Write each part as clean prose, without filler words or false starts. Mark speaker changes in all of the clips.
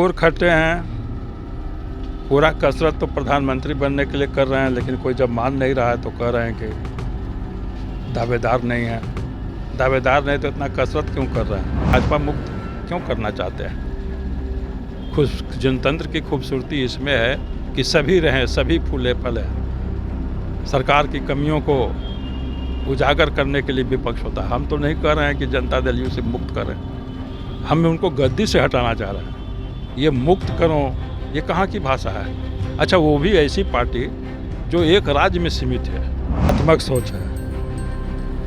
Speaker 1: अंगूर खट्टे हैं। पूरा कसरत तो प्रधानमंत्री बनने के लिए कर रहे हैं, लेकिन कोई जब मान नहीं रहा है तो कह रहे हैं कि दावेदार नहीं है। दावेदार नहीं तो इतना कसरत क्यों कर रहे हैं? भाजपा मुक्त क्यों करना चाहते हैं? जनतंत्र की खूबसूरती इसमें है कि सभी रहें, सभी फूले फले। सरकार की कमियों को उजागर करने के लिए विपक्ष होता है। हम तो नहीं कह रहे हैं कि जनता दल यू से मुक्त करें, हम उनको गद्दी से हटाना चाह रहे हैं। ये मुक्त करो, ये कहाँ की भाषा है? अच्छा, वो भी ऐसी पार्टी जो एक राज्य में सीमित है। आत्मक सोच है,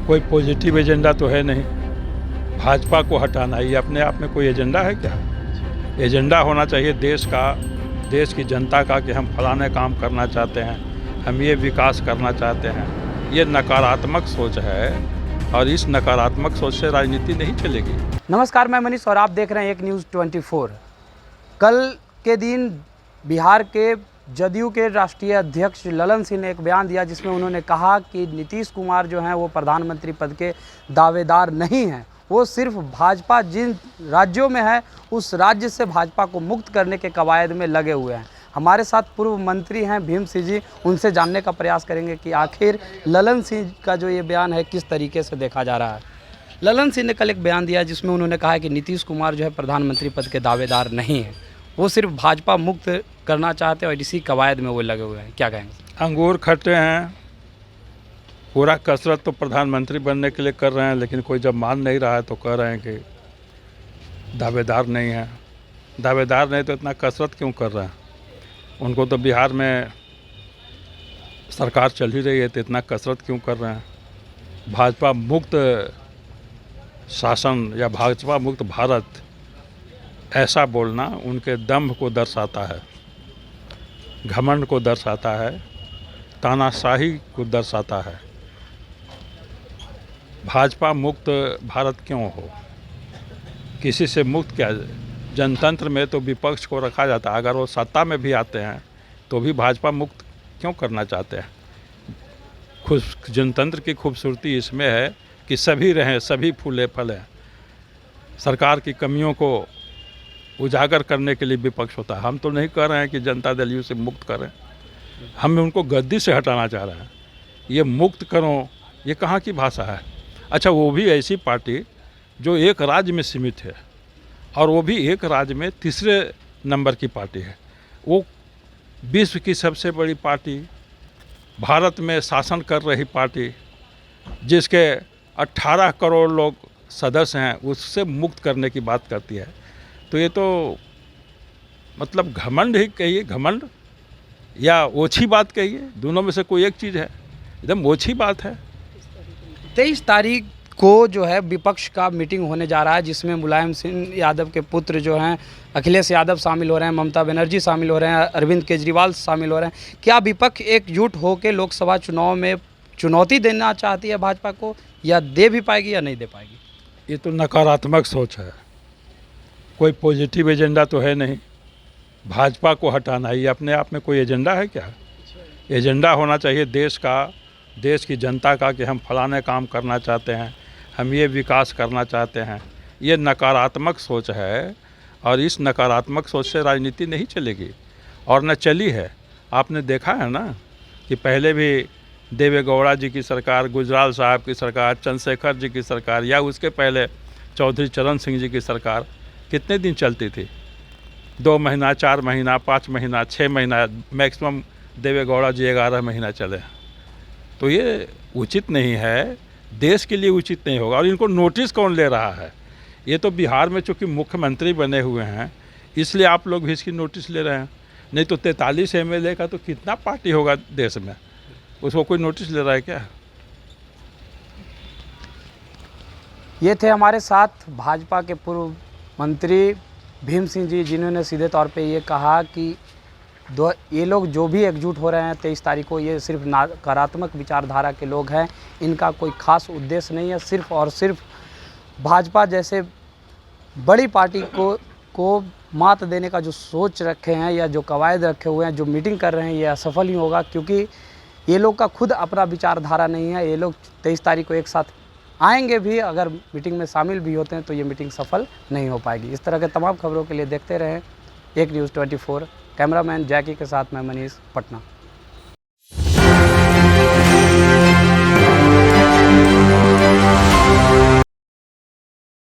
Speaker 1: कोई पॉजिटिव एजेंडा तो है नहीं। भाजपा को हटाना ये अपने आप में कोई एजेंडा है क्या? एजेंडा होना चाहिए देश का, देश की जनता का, कि हम फलाने काम करना चाहते हैं, हम ये विकास करना चाहते हैं। ये नकारात्मक सोच है और इस नकारात्मक सोच से राजनीति नहीं चलेगी।
Speaker 2: नमस्कार, मैं मनीष और आप देख रहे हैं एक न्यूज़ 24। कल के दिन बिहार के जदयू के राष्ट्रीय अध्यक्ष ललन सिंह ने एक बयान दिया जिसमें उन्होंने कहा कि नीतीश कुमार जो हैं वो प्रधानमंत्री पद के दावेदार नहीं हैं। वो सिर्फ भाजपा जिन राज्यों में है उस राज्य से भाजपा को मुक्त करने के कवायद में लगे हुए हैं। हमारे साथ पूर्व मंत्री हैं भीम सिंह जी, उनसे जानने का प्रयास करेंगे कि आखिर ललन सिंह का जो ये बयान है किस तरीके से देखा जा रहा है। ललन सिंह ने कल एक बयान दिया जिसमें उन्होंने कहा कि नीतीश कुमार जो है प्रधानमंत्री पद के दावेदार नहीं हैं, वो सिर्फ भाजपा मुक्त करना चाहते हैं और इसी कवायद में वो लगे हुए हैं। क्या कहेंगे?
Speaker 1: अंगूर खट्टे हैं। पूरा कसरत तो प्रधानमंत्री बनने के लिए कर रहे हैं, लेकिन कोई जब मान नहीं रहा है तो कह रहे हैं कि दावेदार नहीं है। दावेदार नहीं तो इतना कसरत क्यों कर रहे हैं? उनको तो बिहार में सरकार चल ही रही है, तो इतना कसरत क्यों कर रहे हैं? भाजपा मुक्त शासन या भाजपा मुक्त भारत, ऐसा बोलना उनके दम्भ को दर्शाता है, घमंड को दर्शाता है, तानाशाही को दर्शाता है। भाजपा मुक्त भारत क्यों हो? किसी से मुक्त क्या? जनतंत्र में तो विपक्ष को रखा जाता है। अगर वो सत्ता में भी आते हैं तो भी भाजपा मुक्त क्यों करना चाहते हैं? जनतंत्र की खूबसूरती इसमें है कि सभी रहें, सभी फूले फले। सरकार की कमियों को उजागर करने के लिए विपक्ष होता है। हम तो नहीं कह रहे हैं कि जनता दल यू से मुक्त करें, हम उनको गद्दी से हटाना चाह रहे हैं। ये मुक्त करो, ये कहाँ की भाषा है? अच्छा, वो भी ऐसी पार्टी जो एक राज्य में सीमित है और वो भी एक राज्य में तीसरे नंबर की पार्टी है। वो विश्व की सबसे बड़ी पार्टी, भारत में शासन कर रही पार्टी, जिसके 18 करोड़ लोग सदस्य हैं, उससे मुक्त करने की बात करती है। तो ये तो मतलब घमंड ही कहिए, घमंड या ओछी बात कहिए, दोनों में से कोई एक चीज़ है। एकदम ओछी बात है।
Speaker 2: 23 तारीख को जो है विपक्ष का मीटिंग होने जा रहा है जिसमें मुलायम सिंह यादव के पुत्र जो हैं अखिलेश यादव शामिल हो रहे हैं, ममता बनर्जी शामिल हो रहे हैं, अरविंद केजरीवाल शामिल हो रहे हैं। क्या विपक्ष एकजुट होकर लोकसभा चुनाव में चुनौती देना चाहती है भाजपा को, या दे भी पाएगी या नहीं दे पाएगी?
Speaker 1: ये तो नकारात्मक सोच है, कोई पॉजिटिव एजेंडा तो है नहीं। भाजपा को हटाना ये अपने आप में कोई एजेंडा है क्या? एजेंडा होना चाहिए देश का, देश की जनता का, कि हम फलाने काम करना चाहते हैं, हम ये विकास करना चाहते हैं। ये नकारात्मक सोच है और इस नकारात्मक सोच से राजनीति नहीं चलेगी और न चली है। आपने देखा है ना कि पहले भी देवेगौड़ा जी की सरकार, गुजराल साहब की सरकार, चंद्रशेखर जी की सरकार, या उसके पहले चौधरी चरण सिंह जी की सरकार कितने दिन चलती थी? 2 महीना, 4 महीना, 5 महीना, 6 महीना, मैक्सिमम देवेगौड़ा जी 11 महीना चले। तो ये उचित नहीं है, देश के लिए उचित नहीं होगा। और इनको नोटिस कौन ले रहा है? ये तो बिहार में चूँकि मुख्यमंत्री बने हुए हैं इसलिए आप लोग भी इसकी नोटिस ले रहे हैं। नहीं तो 43 MLA का तो कितना पार्टी होगा देश में, उसको कोई नोटिस ले रहा है क्या?
Speaker 2: ये थे हमारे साथ भाजपा के पूर्व मंत्री भीम सिंह जी, जिन्होंने सीधे तौर पे ये कहा कि ये लोग जो भी एकजुट हो रहे हैं 23 तारीख को, ये सिर्फ नकारात्मक विचारधारा के लोग हैं। इनका कोई खास उद्देश्य नहीं है। सिर्फ और सिर्फ भाजपा जैसे बड़ी पार्टी को मात देने का जो सोच रखे हैं या जो कवायद रखे हुए हैं, जो मीटिंग कर रहे हैं, ये असफल ही होगा, क्योंकि ये लोग का खुद अपना विचारधारा नहीं है। ये लोग 23 तारीख को एक साथ आएंगे भी, अगर मीटिंग में शामिल भी होते हैं तो ये मीटिंग सफल नहीं हो पाएगी। इस तरह के तमाम खबरों के लिए देखते रहें एक न्यूज़ 24, कैमरामैन जैकी के साथ मैं मनीष, पटना।